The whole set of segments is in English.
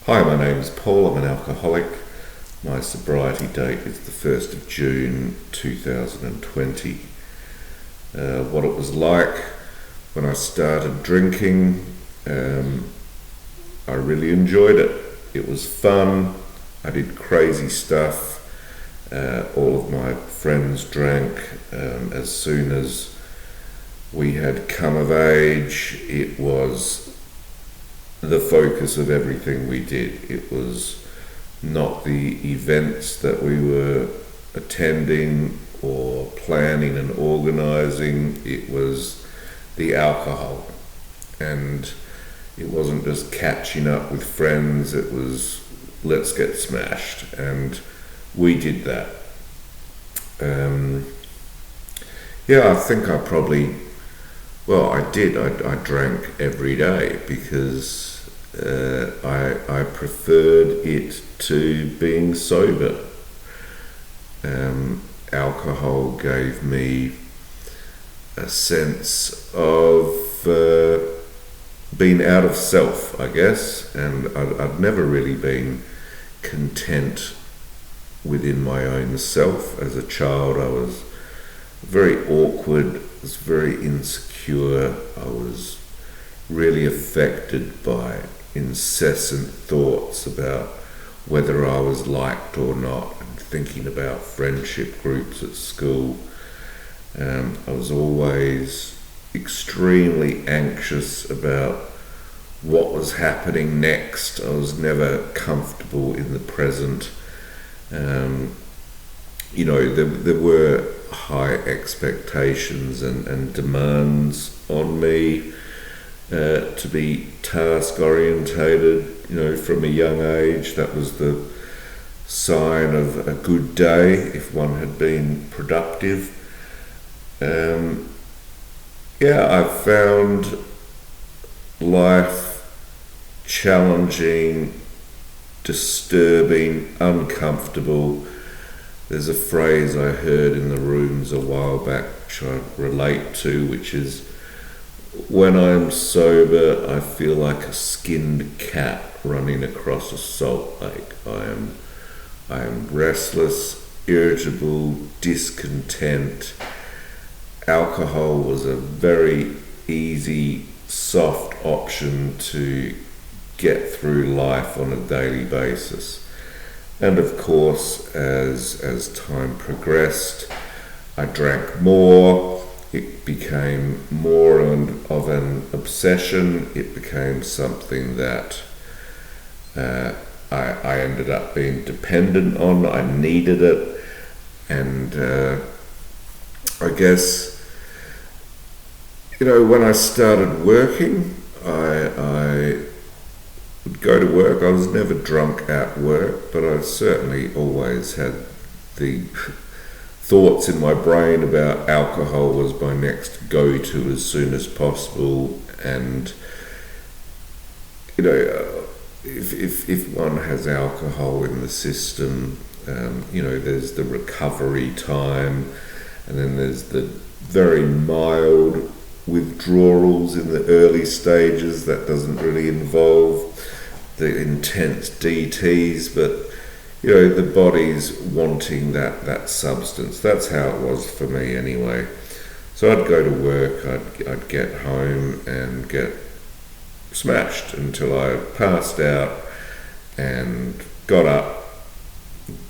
Hi, my name is Paul. I'm an alcoholic. My sobriety date is the 1st of June 2020. What it was like when I started drinking, I really enjoyed it. It was fun. I did crazy stuff. All of my friends drank. As soon as we had come of age, it was the focus of everything we did. It was not the events that we were attending or planning and organising. It was the alcohol. And it wasn't just catching up with friends, it was let's get smashed. And we did that. I think I probably, I did. I drank every day because I preferred it to being sober. Alcohol gave me a sense of being out of self, I guess, and I'd never really been content within my own self. As a child, I was very awkward, I was very insecure, I was really affected by incessant thoughts about whether I was liked or not, and thinking about friendship groups at school. I was always extremely anxious about what was happening next. I was never comfortable in the present. There were high expectations and demands on me to be task orientated, from a young age. That was the sign of a good day if one had been productive. I found life challenging, disturbing, uncomfortable. There's a phrase I heard in the rooms a while back which I relate to, which is, when I'm sober, I feel like a skinned cat running across a salt lake. I am restless, irritable, discontent. Alcohol was a very easy, soft option to get through life on a daily basis. And of course, as time progressed, I drank more. It became more of an obsession. It became something that I ended up being dependent on. I needed it. And I guess, when I started working, I would go to work. I was never drunk at work, but I certainly always had the thoughts in my brain about alcohol was my next go-to as soon as possible. And if one has alcohol in the system, there's the recovery time, and then there's the very mild withdrawals in the early stages. That doesn't really involve the intense DTs, but the body's wanting that substance. That's how it was for me anyway. So I'd go to work, I'd get home and get smashed until I passed out and got up,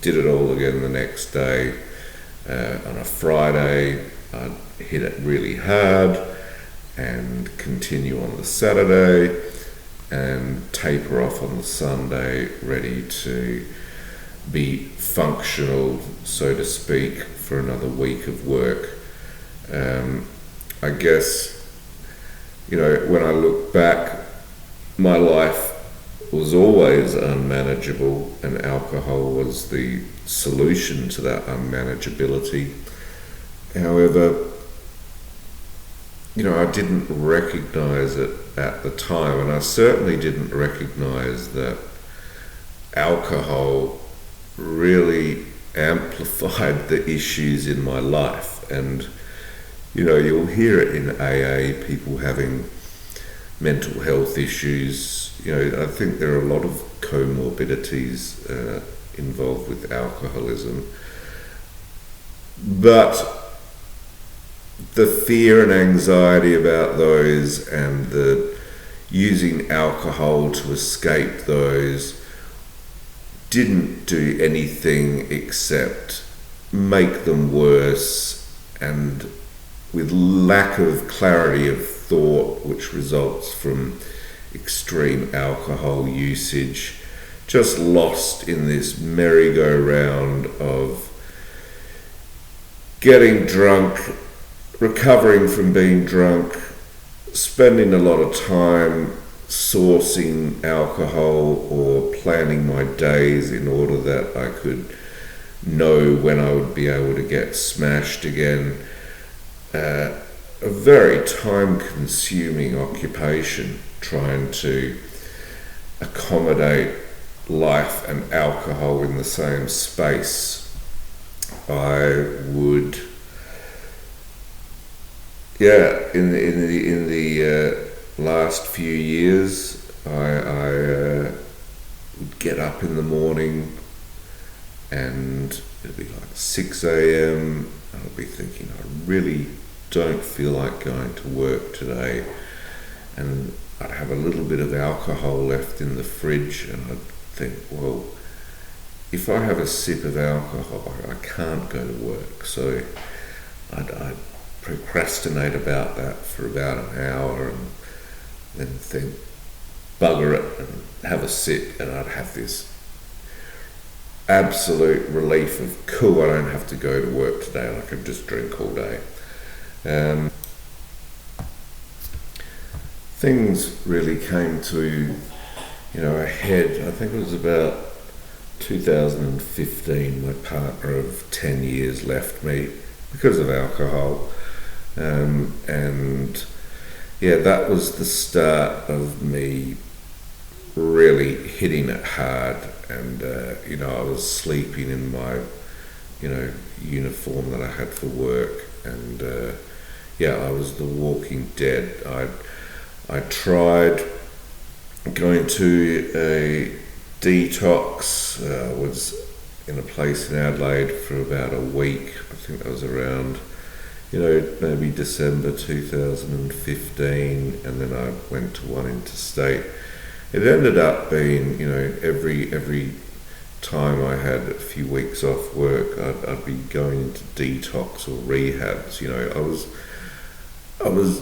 did it all again the next day. On a Friday, I'd hit it really hard and continue on the Saturday and taper off on the Sunday, ready to be functional, so to speak, for another week of work. I guess, when I look back, my life was always unmanageable, and alcohol was the solution to that unmanageability. However, I didn't recognize it at the time, and I certainly didn't recognize that alcohol really amplified the issues in my life. And you'll hear it in AA, people having mental health issues. I think there are a lot of comorbidities involved with alcoholism. But the fear and anxiety about those and the using alcohol to escape those didn't do anything except make them worse, and with lack of clarity of thought, which results from extreme alcohol usage, just lost in this merry-go-round of getting drunk, recovering from being drunk, spending a lot of time sourcing alcohol or planning my days in order that I could know when I would be able to get smashed again. A very time-consuming occupation, trying to accommodate life and alcohol in the same space. I would, in the last few years, I would get up in the morning, and it'd be like 6 a.m. I'd be thinking, I really don't feel like going to work today, and I'd have a little bit of alcohol left in the fridge, and I'd think, well, if I have a sip of alcohol, I can't go to work. So I'd procrastinate about that for about an hour, and then think, bugger it, and have a sip, and I'd have this absolute relief of, cool, I don't have to go to work today, I can just drink all day. Things really came to a head. I think it was about 2015. My partner of 10 years left me because of alcohol, and that was the start of me really hitting it hard. And I was sleeping in my uniform that I had for work, and I was the walking dead. I tried going to a detox. I was in a place in Adelaide for about a week. I think that was around maybe December 2015, and then I went to one interstate. It ended up being, every time I had a few weeks off work, I'd be going into detox or rehabs. I was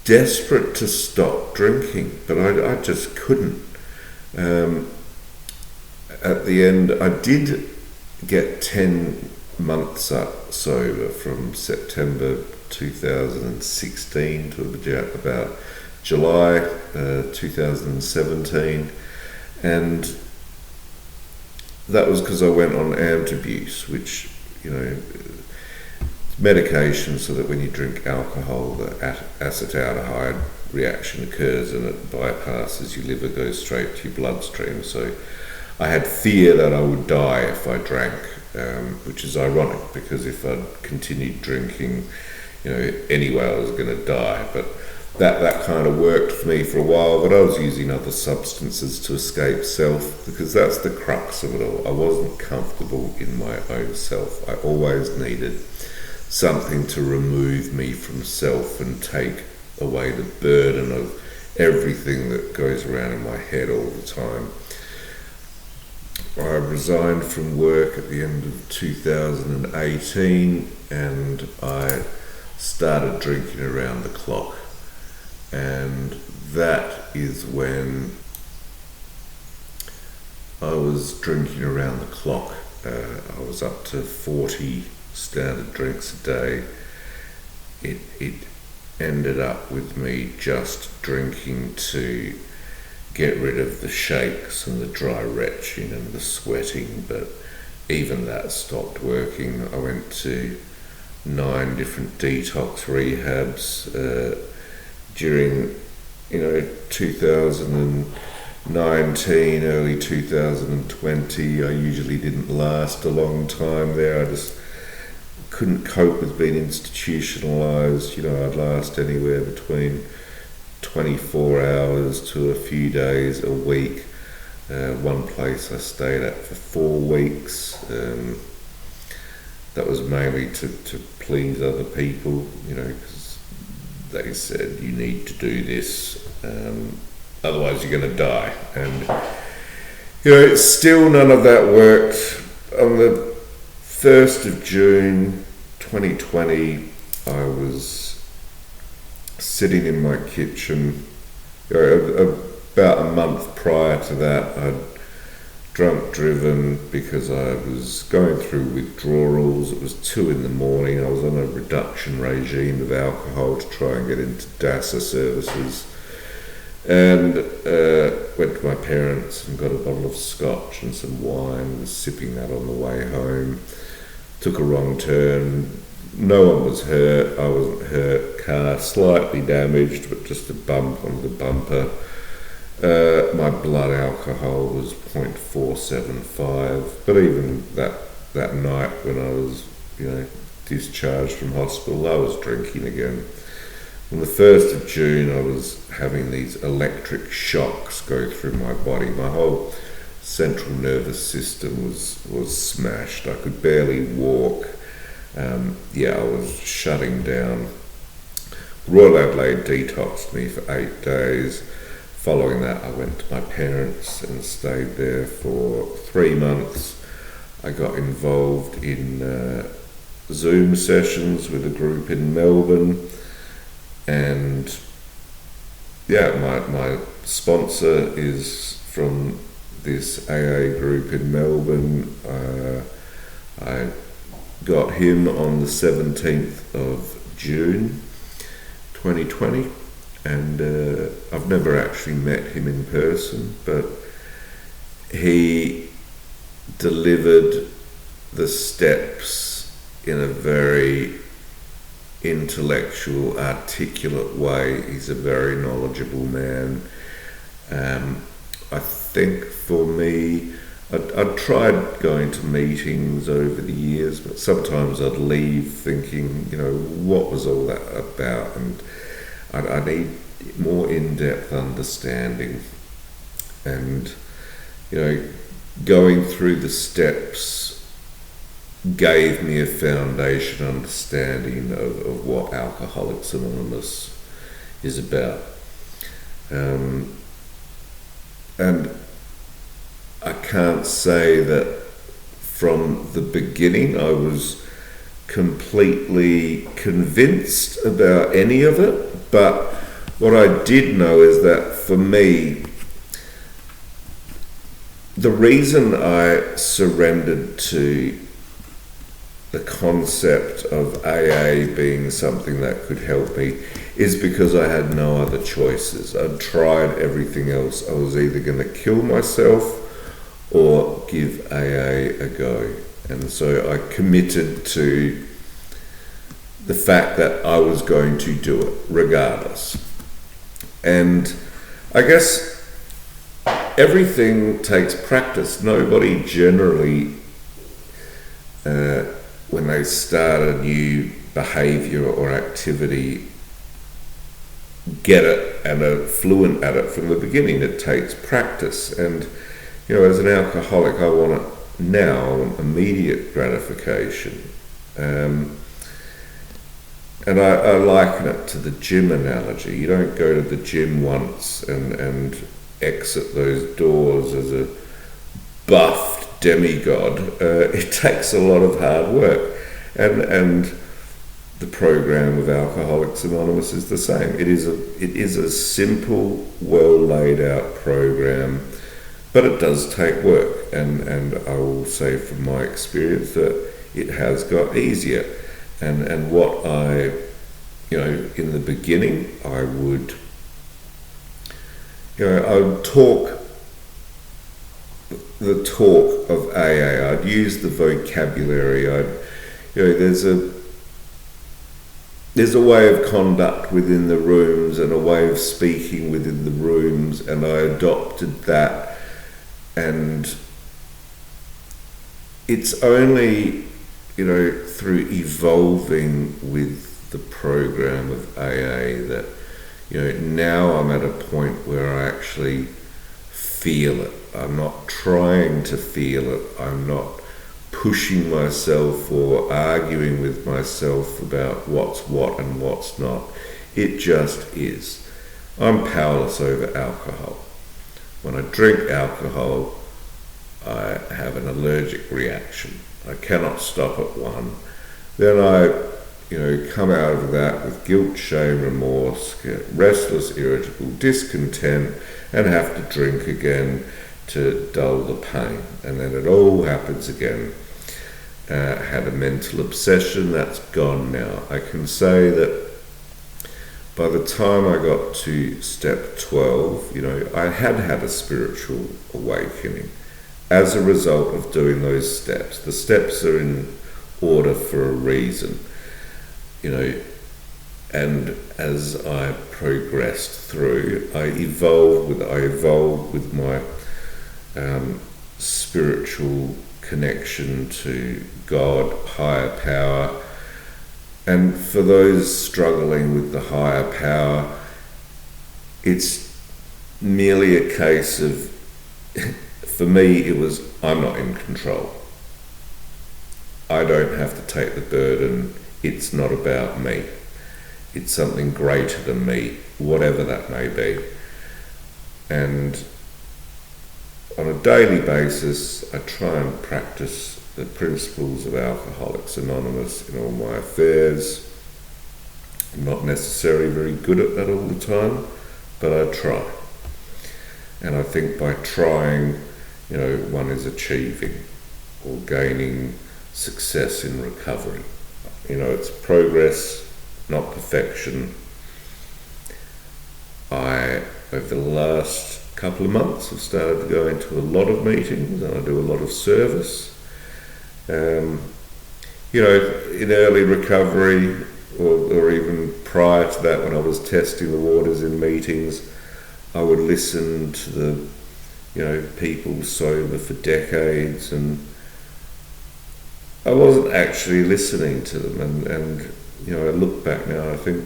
desperate to stop drinking, but I just couldn't. At the end, I did get 10 months sober from September 2016 to about July 2017, and that was because I went on Antabuse, which medication so that when you drink alcohol, the acetaldehyde reaction occurs and it bypasses your liver, goes straight to your bloodstream. So I had fear that I would die if I drank, which is ironic because if I'd continued drinking, anyway I was going to die. But that kind of worked for me for a while, but I was using other substances to escape self, because that's the crux of it all. I wasn't comfortable in my own self. I always needed something to remove me from self and take away the burden of everything that goes around in my head all the time. I resigned from work at the end of 2018, and I started drinking around the clock. And that is when I was drinking around the clock. I was up to 40 standard drinks a day. It ended up with me just drinking to get rid of the shakes and the dry retching and the sweating, but even that stopped working. I went to 9 different detox rehabs during 2019, early 2020. I usually didn't last a long time there. I just couldn't cope with being institutionalized. I'd last anywhere between 24 hours to a few days a week. One place I stayed at for 4 weeks. That was mainly to please other people, because they said you need to do this, otherwise you're going to die. And still none of that worked. On the 1st of June 2020, I was sitting in my kitchen. About a month prior to that, I'd drunk driven because I was going through withdrawals. It was 2 a.m. I was on a reduction regime of alcohol to try and get into DASA services, and went to my parents and got a bottle of scotch and some wine, was sipping that on the way home. Took a wrong turn. No one was hurt. I wasn't hurt. Car slightly damaged, but just a bump on the bumper. My blood alcohol was 0.475, but even that night when I was, discharged from hospital, I was drinking again. On the 1st of June, I was having these electric shocks go through my body. My whole central nervous system was smashed. I could barely walk. I was shutting down. Royal Adelaide detoxed me for 8 days. Following that, I went to my parents and stayed there for 3 months. I got involved in Zoom sessions with a group in Melbourne, and my sponsor is from this AA group in Melbourne. I got him on the 17th of June 2020. And I've never actually met him in person, but he delivered the steps in a very intellectual, articulate way. He's a very knowledgeable man. I think for me, I'd tried going to meetings over the years, but sometimes I'd leave thinking, what was all that about? And I need more in-depth understanding, and going through the steps gave me a foundation understanding of what Alcoholics Anonymous is about. And I can't say that from the beginning I was completely convinced about any of it. But what I did know is that for me, the reason I surrendered to the concept of AA being something that could help me is because I had no other choices. I'd tried everything else. I was either going to kill myself or give AA a go. And so I committed to the fact that I was going to do it regardless. And I guess everything takes practice. Nobody generally, when they start a new behaviour or activity, get it and are fluent at it from the beginning. It takes practice. And, as an alcoholic, I want it now. I want immediate gratification. And I liken it to the gym analogy. You don't go to the gym once and exit those doors as a buffed demigod. It takes a lot of hard work. And the program of Alcoholics Anonymous is the same. It is a simple, well laid out program, but it does take work. And I will say from my experience that it has got easier. And what I, in the beginning, I would talk the talk of AA. I'd use the vocabulary. There's a way of conduct within the rooms and a way of speaking within the rooms, and I adopted that. And it's only through evolving with the program of AA that Now I'm at a point where I actually feel it. I'm not trying to feel it. I'm not pushing myself or arguing with myself about what's what and what's not. It just is. I'm powerless over alcohol. When I drink alcohol, I have an allergic reaction. I cannot stop at one. Then I come out of that with guilt, shame, remorse, get restless, irritable, discontent, and have to drink again to dull the pain. And then it all happens again. Had a mental obsession, that's gone now. I can say that by the time I got to step 12, I had a spiritual awakening as a result of doing those steps. The steps are in order for a reason, and as I progressed through, I evolved with my spiritual connection to God, higher power. And for those struggling with the higher power, it's merely a case of, for me, it was, I'm not in control. I don't have to take the burden. It's not about me. It's something greater than me, whatever that may be. And on a daily basis, I try and practice the principles of Alcoholics Anonymous in all my affairs. I'm not necessarily very good at that all the time, but I try. And I think by trying, one is achieving or gaining success in recovery. It's progress, not perfection. Over the last couple of months, I've started to go into a lot of meetings and I do a lot of service. In early recovery or even prior to that, when I was testing the waters in meetings, I would listen to the people sober for decades, and I wasn't actually listening to them. And I look back now and I think,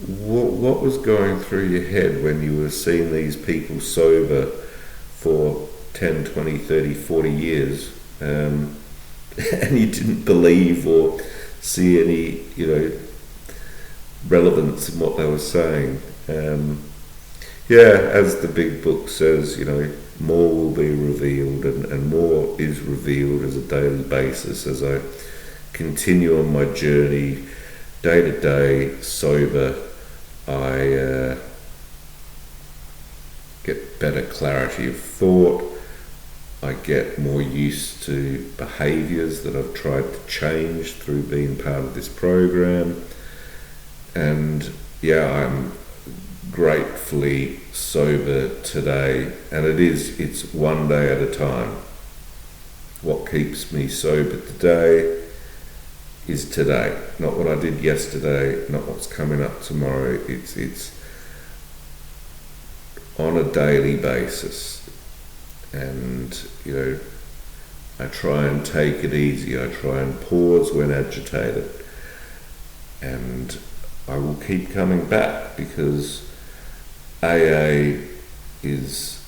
what was going through your head when you were seeing these people sober for 10, 20, 30, 40 years, and you didn't believe or see any, relevance in what they were saying. As the big book says, more will be revealed, and more is revealed as a daily basis as I continue on my journey, day to day, sober. I get better clarity of thought. I get more used to behaviours that I've tried to change through being part of this program. And I'm gratefully sober today, and it's one day at a time. What keeps me sober today is today, not what I did yesterday, not what's coming up tomorrow. It's on a daily basis. And I try and take it easy. I try and pause when agitated, and I will keep coming back, because AA is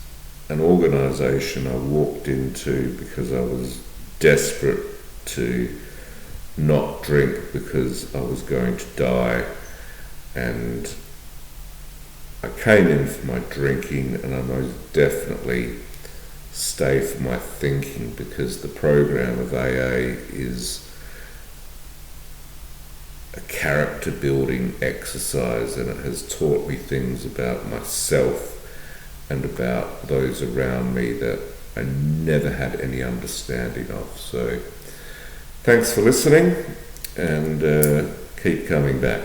an organisation I walked into because I was desperate to not drink because I was going to die, and I came in for my drinking, and I most definitely stay for my thinking, because the program of AA is a character building exercise, and it has taught me things about myself and about those around me that I never had any understanding of. So thanks for listening, and keep coming back.